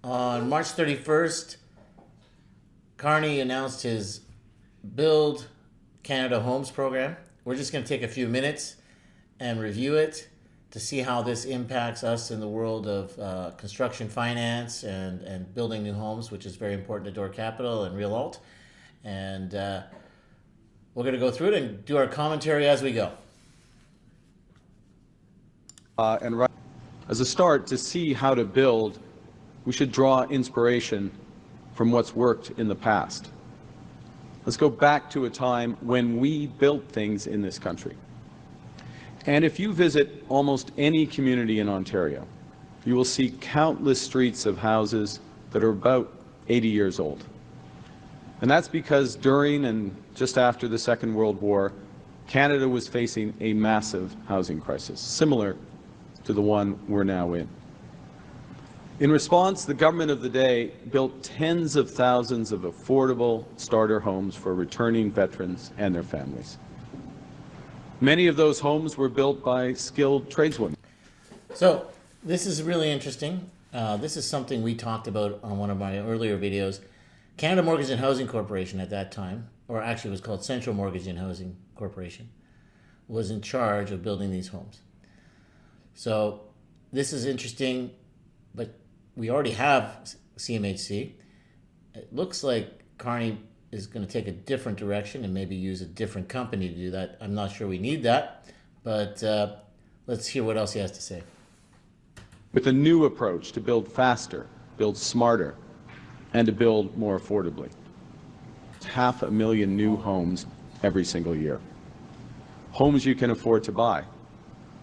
On March 31st, Carney announced his Build Canada Homes program. We're just going to take a few minutes and review it to see how this impacts us in the world of construction finance and building new homes, which is very important to Dorr Capital and Real Alt. And we're going to go through it and do our commentary as we go. As a start, to see how to build, we should draw inspiration from what's worked in the past. Let's go back to a time when we built things in this country. And if you visit almost any community in Ontario, you will see countless streets of houses that are about 80 years old. And that's because during and just after the Second World War, Canada was facing a massive housing crisis, similar to the one we're now in. In response, the government of the day built tens of thousands of affordable starter homes for returning veterans and their families. Many of those homes were built by skilled tradeswomen. So this is really interesting. This is something we talked about on one of my earlier videos. Canada Mortgage and Housing Corporation at that time, or actually it was called Central Mortgage and Housing Corporation, was in charge of building these homes. So this is interesting, but we already have CMHC. It looks like Carney is going to take a different direction and maybe use a different company to do that. I'm not sure we need that, but let's hear what else he has to say. With a new approach to build faster, build smarter, and to build more affordably. 500,000 new homes every single year. Homes you can afford to buy.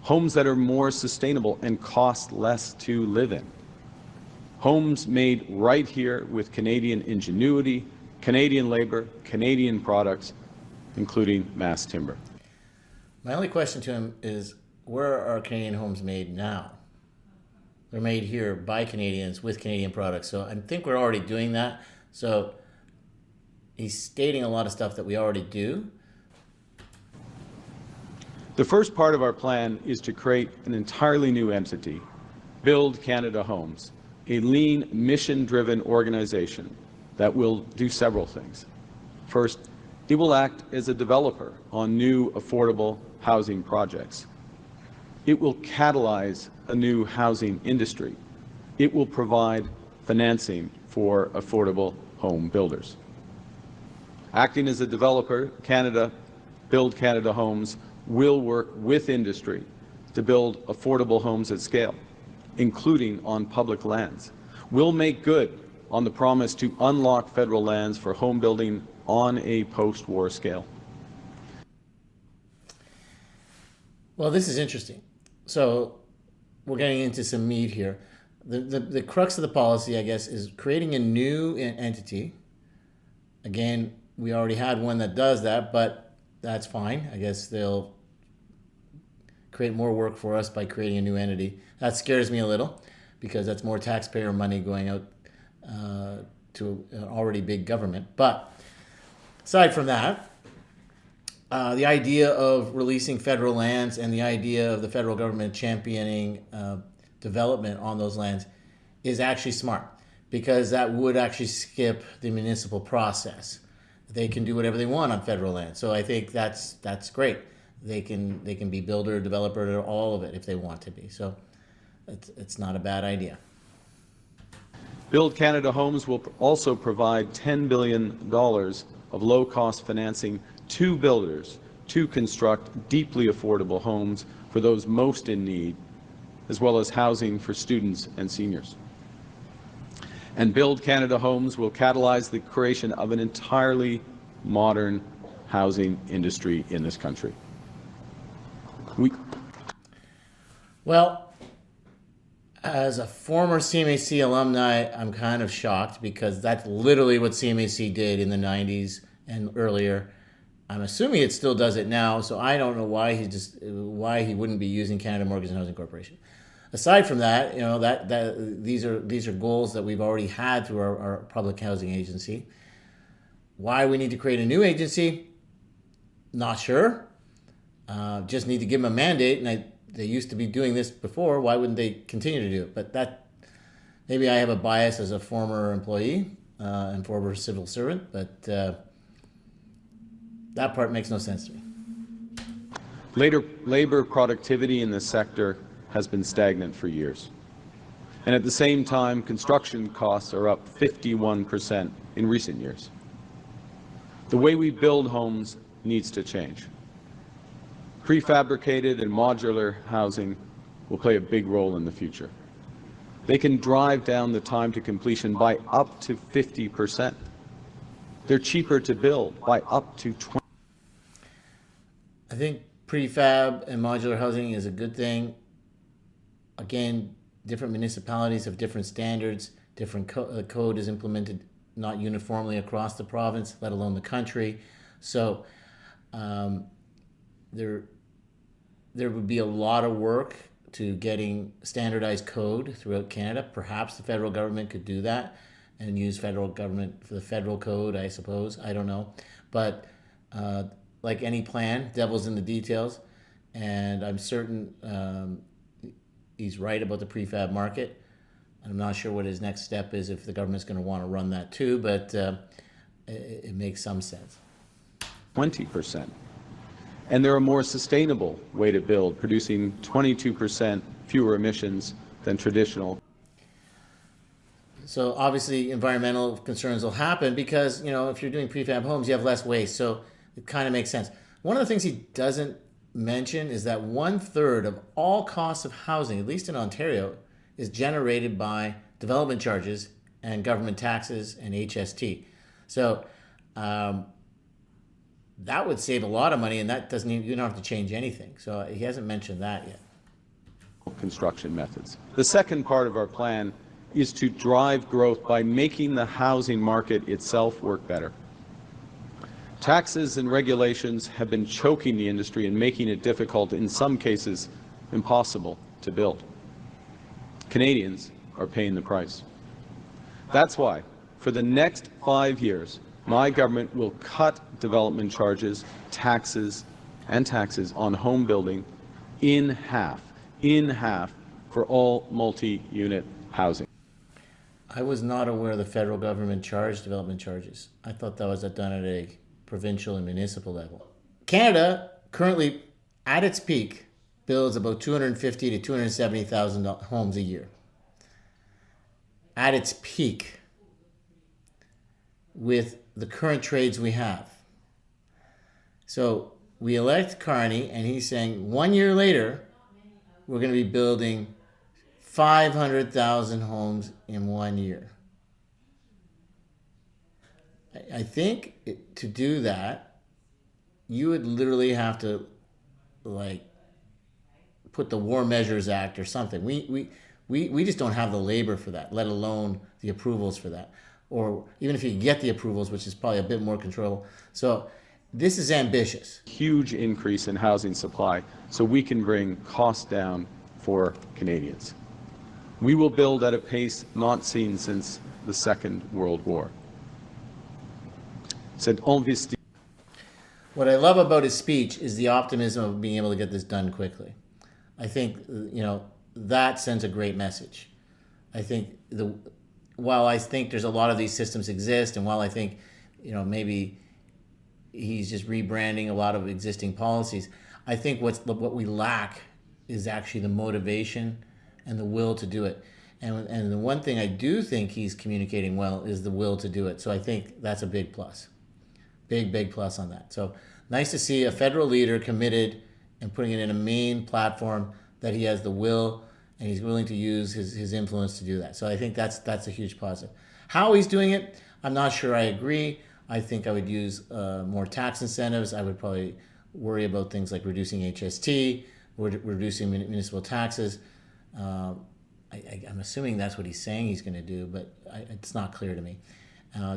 Homes that are more sustainable and cost less to live in. Homes made right here with Canadian ingenuity, Canadian labor, Canadian products, including mass timber. My only question to him is, where are Canadian homes made now? They're made here by Canadians with Canadian products. So I think we're already doing that. So he's stating a lot of stuff that we already do. The first part of our plan is to create an entirely new entity, Build Canada Homes, a lean, mission-driven organization that will do several things. First, it will act as a developer on new affordable housing projects. It will catalyze a new housing industry. It will provide financing for affordable home builders. Acting as a developer, Build Canada Homes will work with industry to build affordable homes at scale, including on public lands. We'll make good on the promise to unlock federal lands for home building on a post-war scale. Well, this is interesting. So we're getting into some meat here. The crux of the policy, I guess, is creating a new entity. Again, we already had one that does that, but that's fine. I guess they'll create more work for us by creating a new entity. That scares me a little because that's more taxpayer money going out to an already big government. But aside from that, the idea of releasing federal lands and the idea of the federal government championing development on those lands is actually smart, because that would actually skip the municipal process. They can do whatever they want on federal land. So I think that's great. They can be builder, developer, all of it if they want to be. So it's not a bad idea. Build Canada Homes will also provide $10 billion of low-cost financing to builders to construct deeply affordable homes for those most in need, as well as housing for students and seniors. And Build Canada Homes will catalyze the creation of an entirely modern housing industry in this country. Well, as a former CMHC alumni, I'm kind of shocked because that's literally what CMHC did in the 90s and earlier. I'm assuming it still does it now, so I don't know why he wouldn't be using Canada Mortgage and Housing Corporation. Aside from that, these are goals that we've already had through our public housing agency. Why we need to create a new agency, not sure. Just need to give them a mandate, and they used to be doing this before. Why wouldn't they continue to do it? But that maybe I have a bias as a former employee and former civil servant, but that part makes no sense to me. Labor productivity in this sector has been stagnant for years. And at the same time, construction costs are up 51% in recent years. The way we build homes needs to change. Prefabricated and modular housing will play a big role in the future. They can drive down the time to completion by up to 50%. They're cheaper to build by up to 20%. I think prefab and modular housing is a good thing. Again, different municipalities have different standards. Different code is implemented not uniformly across the province, let alone the country. So there would be a lot of work to getting standardized code throughout Canada. Perhaps the federal government could do that and use federal government for the federal code, I suppose. I don't know. But like any plan, devil's in the details. And I'm certain he's right about the prefab market. I'm not sure what his next step is if the government's going to want to run that too, but it makes some sense. 20%. And they're a more sustainable way to build, producing 22% fewer emissions than traditional. So obviously environmental concerns will happen because, if you're doing prefab homes, you have less waste. So it kind of makes sense. One of the things he doesn't mention is that 1/3 of all costs of housing, at least in Ontario, is generated by development charges and government taxes and HST. So that would save a lot of money, and that doesn't even, you don't have to change anything. So he hasn't mentioned that yet. Construction methods. The second part of our plan is to drive growth by making the housing market itself work better. Taxes and regulations have been choking the industry and making it difficult, in some cases impossible, to build. Canadians are paying the price. That's why, for the next 5 years, my government will cut development charges, taxes on home building in half for all multi-unit housing. I was not aware the federal government charged development charges. I thought that was done at a provincial and municipal level. Canada currently, at its peak, builds about 250 to 270,000 homes a year. At its peak, with the current trades we have. So we elect Carney, and he's saying 1 year later, we're going to be building 500,000 homes in 1 year. I think to do that, you would literally have to put the War Measures Act or something. We just don't have the labor for that, let alone the approvals for that. Or even if you get the approvals, which is probably a bit more control. So this is ambitious. Huge increase in housing supply so we can bring costs down for Canadians. We will build at a pace not seen since the Second World War. What I love about his speech is the optimism of being able to get this done quickly. I think, that sends a great message. I think while I think there's a lot of these systems exist, and while I think, maybe he's just rebranding a lot of existing policies, I think what we lack is actually the motivation and the will to do it. And the one thing I do think he's communicating well is the will to do it. So I think that's a big plus. Big plus on that. So nice to see a federal leader committed and putting it in a main platform that he has the will and he's willing to use his influence to do that. So I think that's a huge positive. How he's doing it, I'm not sure I agree. I think I would use more tax incentives. I would probably worry about things like reducing HST, or reducing municipal taxes. I'm assuming that's what he's saying he's going to do, but it's not clear to me.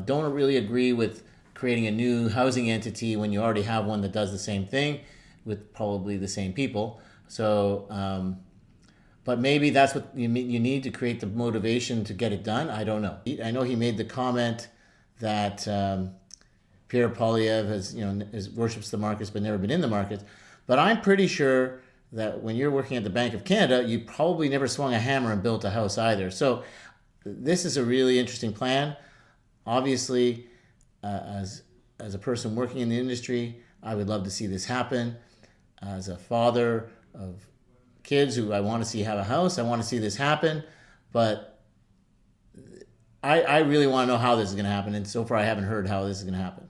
Don't really agree with creating a new housing entity when you already have one that does the same thing with probably the same people. So, but maybe that's what you need to create the motivation to get it done. I don't know. I know he made the comment that Pierre Poilievre has worships the markets but never been in the markets. But I'm pretty sure that when you're working at the Bank of Canada, you probably never swung a hammer and built a house either. So this is a really interesting plan. Obviously, as a person working in the industry, I would love to see this happen. As a father of kids who I want to see have a house, I want to see this happen. But I really want to know how this is going to happen. And so far, I haven't heard how this is going to happen.